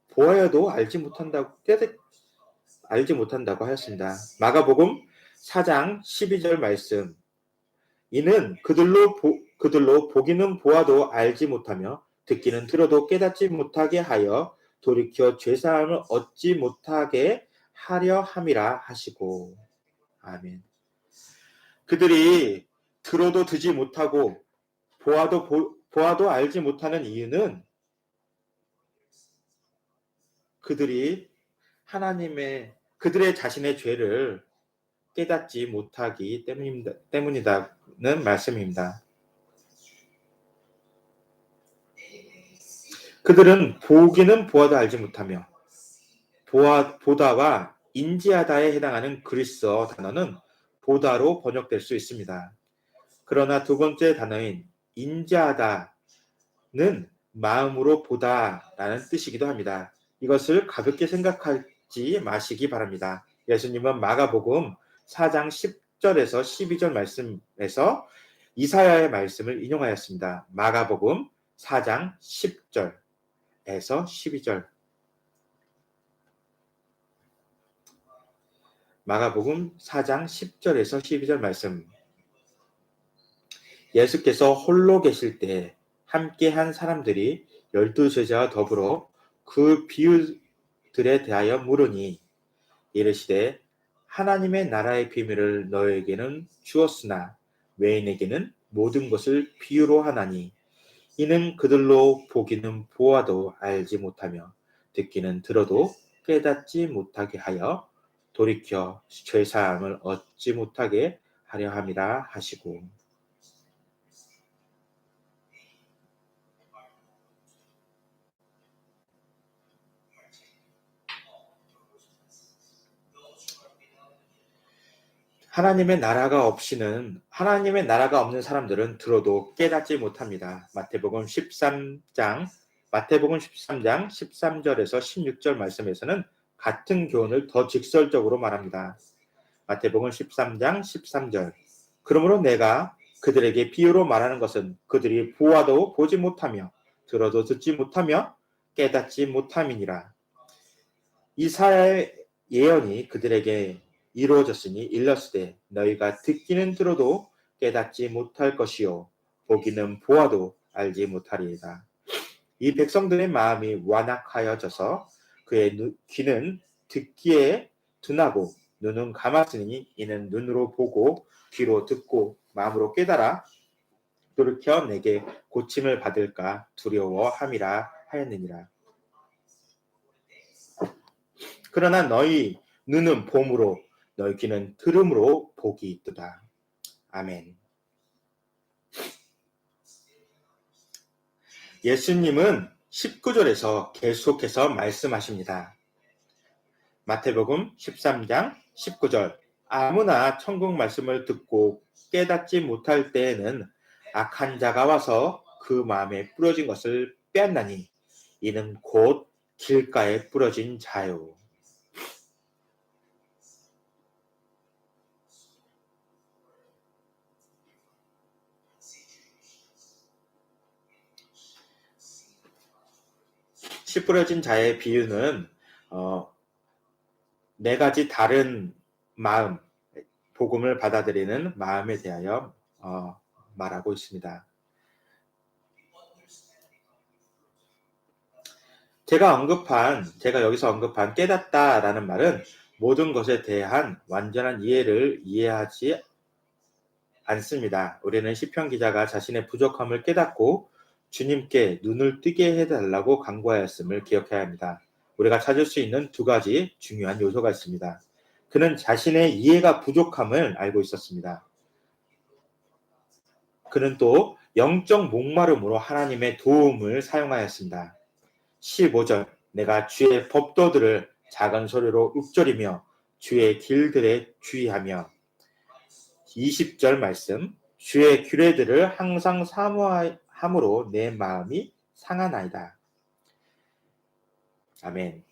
보아야도 알지 못한다고 하였습니다. 마가복음 4장 12절 말씀. 이는 그들로 보기는 보아도 알지 못하며 듣기는 들어도 깨닫지 못하게 하여 돌이켜 죄사함을 얻지 못하게 하려 함이라 하시고. 아멘. 그들이 들어도 듣지 못하고 보아도 알지 못하는 이유는 그들의 자신의 죄를 깨닫지 못하기 때문이다는 말씀입니다. 그들은 보기는 보아도 알지 못하며 보다와 인지하다에 해당하는 그리스어 단어는 보다로 번역될 수 있습니다. 그러나 두 번째 단어인 인지하다는 마음으로 보다라는 뜻이기도 합니다. 이것을 가볍게 생각하지 마시기 바랍니다. 예수님은 마가복음 4장 10절에서 12절 말씀에서 이사야의 말씀을 인용하였습니다. 마가복음 4장 10절에서 12절. 마가복음 4장 10절에서 12절 말씀. 예수께서 홀로 계실 때 함께한 사람들이 12제자와 더불어 그 비유들에 대하여 물으니 이르시되 하나님의 나라의 비밀을 너에게는 주었으나 외인에게는 모든 것을 비유로 하나니 이는 그들로 보기는 보아도 알지 못하며 듣기는 들어도 깨닫지 못하게 하여 돌이켜 죄사함을 얻지 못하게 하려 함이라 하시고. 하나님의 나라가 없는 사람들은 들어도 깨닫지 못합니다. 마태복음 13장 13절에서 16절 말씀에서는 같은 교훈을 더 직설적으로 말합니다. 마태복음 13장 13절. 그러므로 내가 그들에게 비유로 말하는 것은 그들이 보아도 보지 못하며 들어도 듣지 못하며 깨닫지 못함이니라. 이사야의 예언이 그들에게 이루어졌으니 일렀으되 너희가 듣기는 들어도 깨닫지 못할 것이요 보기는 보아도 알지 못하리이다. 이 백성들의 마음이 완악하여져서 그의 귀는 듣기에 둔하고 눈은 감았으니 이는 눈으로 보고 귀로 듣고 마음으로 깨달아 돌이켜 내게 고침을 받을까 두려워함이라 하였느니라. 그러나 너희 눈은 봄으로 너희 귀는 들음으로 복이 있도다. 아멘. 예수님은 19절에서 계속해서 말씀하십니다. 마태복음 13장 19절. 아무나 천국 말씀을 듣고 깨닫지 못할 때에는 악한 자가 와서 그 마음에 뿌려진 것을 빼앗나니 이는 곧 길가에 뿌려진 자요. 씨 뿌려진 자의 비유는 네 가지 다른 마음, 복음을 받아들이는 마음에 대하여 말하고 있습니다. 제가 여기서 언급한 깨닫다라는 말은 모든 것에 대한 완전한 이해를 이해하지 않습니다. 우리는 시편 기자가 자신의 부족함을 깨닫고 주님께 눈을 뜨게 해달라고 간구하였음을 기억해야 합니다. 우리가 찾을 수 있는 두 가지 중요한 요소가 있습니다. 그는 자신의 이해가 부족함을 알고 있었습니다. 그는 또 영적 목마름으로 하나님의 도움을 사용하였습니다. 15절 내가 주의 법도들을 작은 소리로 읊조리며 주의 길들에 주의하며 20절 말씀 주의 규례들을 항상 사모함으로 내 마음이 상하나이다. 아멘.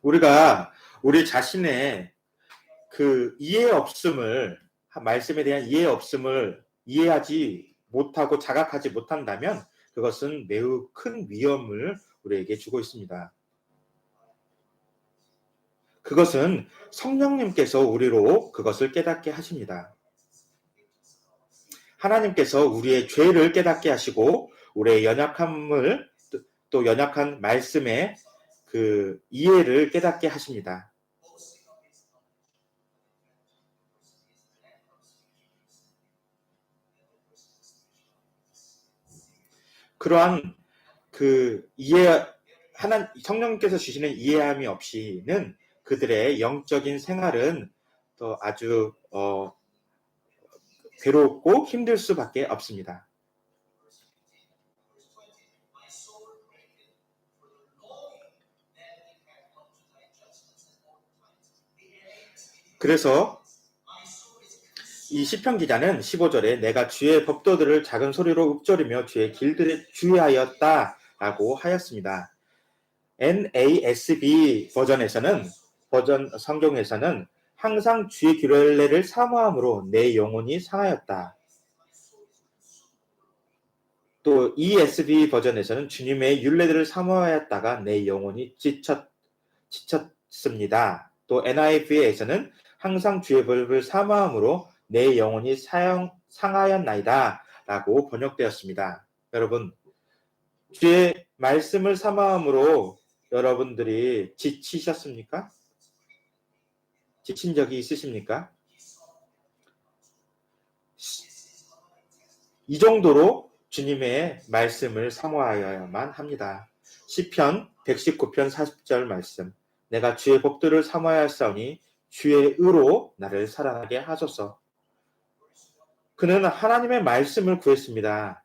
우리가 우리 자신의 그 말씀에 대한 이해 없음을 이해하지 못하고 자각하지 못한다면 그것은 매우 큰 위험을 우리에게 주고 있습니다. 그것은 성령님께서 우리로 그것을 깨닫게 하십니다. 하나님께서 우리의 죄를 깨닫게 하시고 우리의 연약함을 또 연약한 말씀의 그 이해를 깨닫게 하십니다. 그러한 그 성령님께서 주시는 이해함이 없이는 그들의 영적인 생활은 또 아주 괴롭고 힘들 수밖에 없습니다. 그래서 이 시편 기자는 15절에 내가 주의 법도들을 작은 소리로 읊조리며 주의 길들에 주의하였다 라고 하였습니다. NASB 성경에서는 항상 주의 규례를 사모함으로 내 영혼이 상하였다. 또 ESV 버전에서는 주님의 율례들을 사모하였다가 내 영혼이 지쳤습니다. 또 NIV에서는 항상 주의 법을 사모함으로 내 영혼이 상하였나이다 라고 번역되었습니다. 여러분, 주의 말씀을 사모함으로 여러분들이 지치셨습니까? 지친 적이 있으십니까? 이 정도로 주님의 말씀을 사모하여야만 합니다. 시편 119편 40절 말씀 내가 주의 법도를 사모하였사오니 주의 의로 나를 살아나게 하소서. 그는 하나님의 말씀을 구했습니다.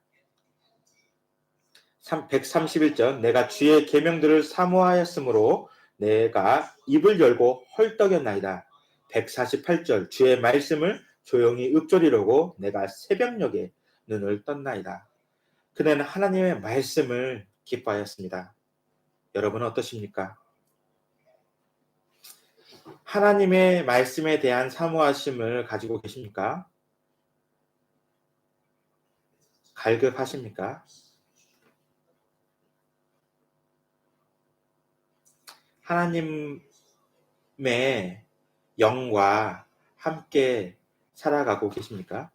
131절 내가 주의 계명들을 사모하였으므로 내가 입을 열고 헐떡였나이다. 148절 주의 말씀을 조용히 읊조리려고 내가 새벽녘에 눈을 떴나이다. 그는 하나님의 말씀을 기뻐하였습니다. 여러분은 어떠십니까? 하나님의 말씀에 대한 사모하심을 가지고 계십니까? 갈급하십니까? 하나님의 영과 함께 살아가고 계십니까?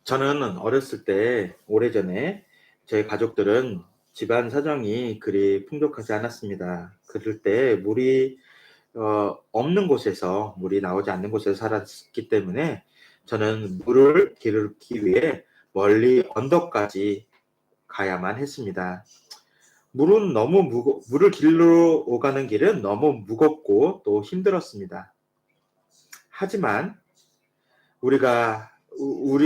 저는 어렸을 때 오래전에 저희 가족들은 집안 사정이 그리 풍족하지 않았습니다. 그럴 때 물이 없는 곳에서 물이 나오지 않는 곳에서 살았기 때문에 저는 물을 기르기 위해 멀리 언덕까지 가야만 했습니다. 물을 길러 오가는 길은 너무 무겁고 또 힘들었습니다. 하지만 우리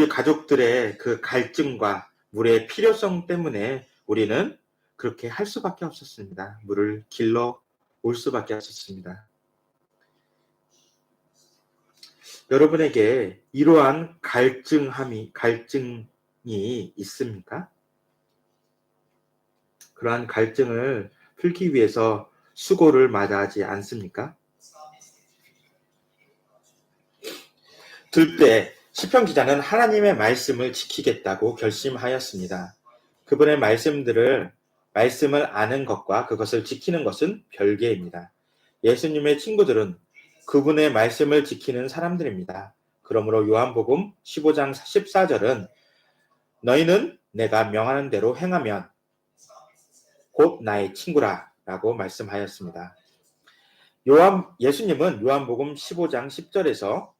가족들의 그 갈증과 물의 필요성 때문에 우리는 그렇게 할 수밖에 없었습니다. 물을 길러 올 수밖에 없었습니다. 여러분에게 이러한 갈증이 있습니까? 그러한 갈증을 풀기 위해서 수고를 마다하지 않습니까? 둘째, 시편 기자는 하나님의 말씀을 지키겠다고 결심하였습니다. 그분의 말씀을 아는 것과 그것을 지키는 것은 별개입니다. 예수님의 친구들은 그분의 말씀을 지키는 사람들입니다. 그러므로 요한복음 15장 14절은 너희는 내가 명하는 대로 행하면 곧 나의 친구라 라고 말씀하였습니다. 예수님은 요한복음 15장 10절에서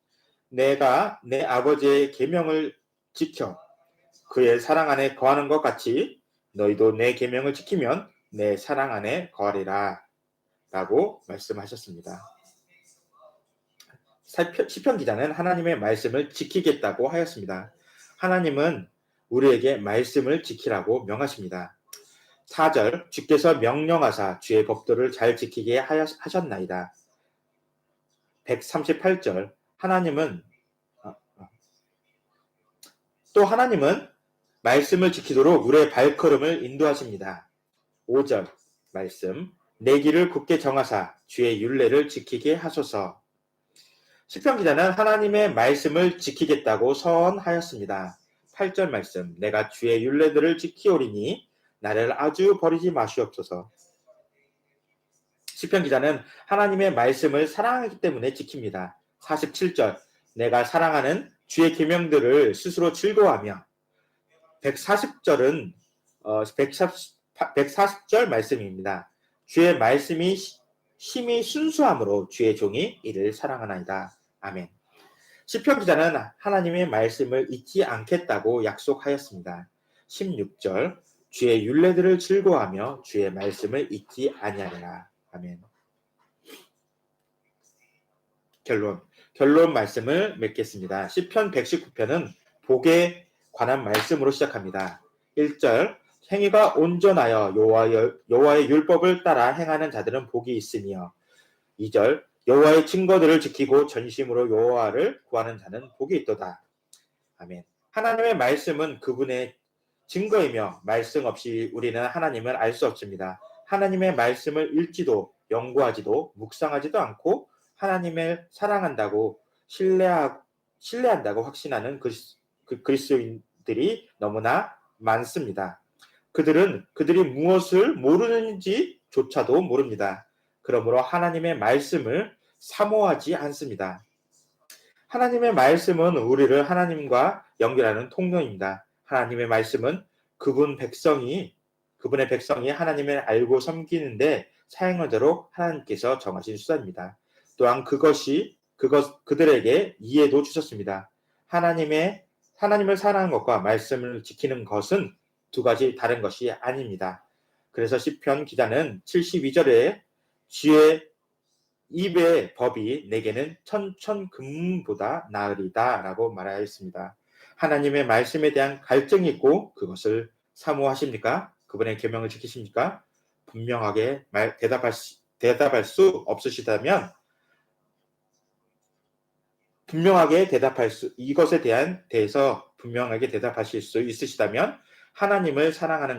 내가 내 아버지의 계명을 지켜 그의 사랑 안에 거하는 것 같이 너희도 내 계명을 지키면 내 사랑 안에 거하리라 라고 말씀하셨습니다. 시편 기자는 하나님의 말씀을 지키겠다고 하였습니다. 하나님은 우리에게 말씀을 지키라고 명하십니다. 4절 주께서 명령하사 주의 법도를 잘 지키게 하셨나이다. 138절 하나님은 말씀을 지키도록 우리의 발걸음을 인도하십니다. 5절 말씀 내 길을 굳게 정하사 주의 율례를 지키게 하소서. 시편 기자는 하나님의 말씀을 지키겠다고 선하였습니다. 8절 말씀 내가 주의 율례들을 지키오리니 나를 아주 버리지 마시옵소서. 시편 기자는 하나님의 말씀을 사랑하기 때문에 지킵니다. 47절 내가 사랑하는 주의 계명들을 스스로 즐거워하며 140절은 140절 말씀입니다. 주의 말씀이 심히 순수함으로 주의 종이 이를 사랑하나이다. 아멘. 시편 기자는 하나님의 말씀을 잊지 않겠다고 약속하였습니다. 16절 주의 율례들을 즐거워하며 주의 말씀을 잊지 아니하리라. 아멘. 결론 말씀을 맺겠습니다. 시편 119편은 복에 관한 말씀으로 시작합니다. 1절 행위가 온전하여 여호와의 율법을 따라 행하는 자들은 복이 있으며 2절 여호와의 증거들을 지키고 전심으로 여호와를 구하는 자는 복이 있도다. 아멘. 하나님의 말씀은 그분의 증거이며 말씀 없이 우리는 하나님을 알 수 없습니다. 하나님의 말씀을 읽지도 연구하지도 묵상하지도 않고 하나님을 사랑한다고 신뢰한다고 확신하는 그리스도인들이 너무나 많습니다. 그들이 무엇을 모르는지조차도 모릅니다. 그러므로 하나님의 말씀을 사모하지 않습니다. 하나님의 말씀은 우리를 하나님과 연결하는 통로입니다. 하나님의 말씀은 그분의 백성이 하나님을 알고 섬기는데 사용하도록 하나님께서 정하신 수단입니다. 또한 그들에게 이해도 주셨습니다. 하나님을 사랑하는 것과 말씀을 지키는 것은 두 가지 다른 것이 아닙니다. 그래서 시편 기자는 72절에 주의 입의 법이 내게는 천천금보다 나으리다 라고 말하였습니다. 하나님의 말씀에 대한 갈증이 있고 그것을 사모하십니까? 그분의 계명을 지키십니까? 분명하게 대답할 수 없으시다면 이것에 대해서 분명하게 대답하실 수 있으시다면 하나님을 사랑하는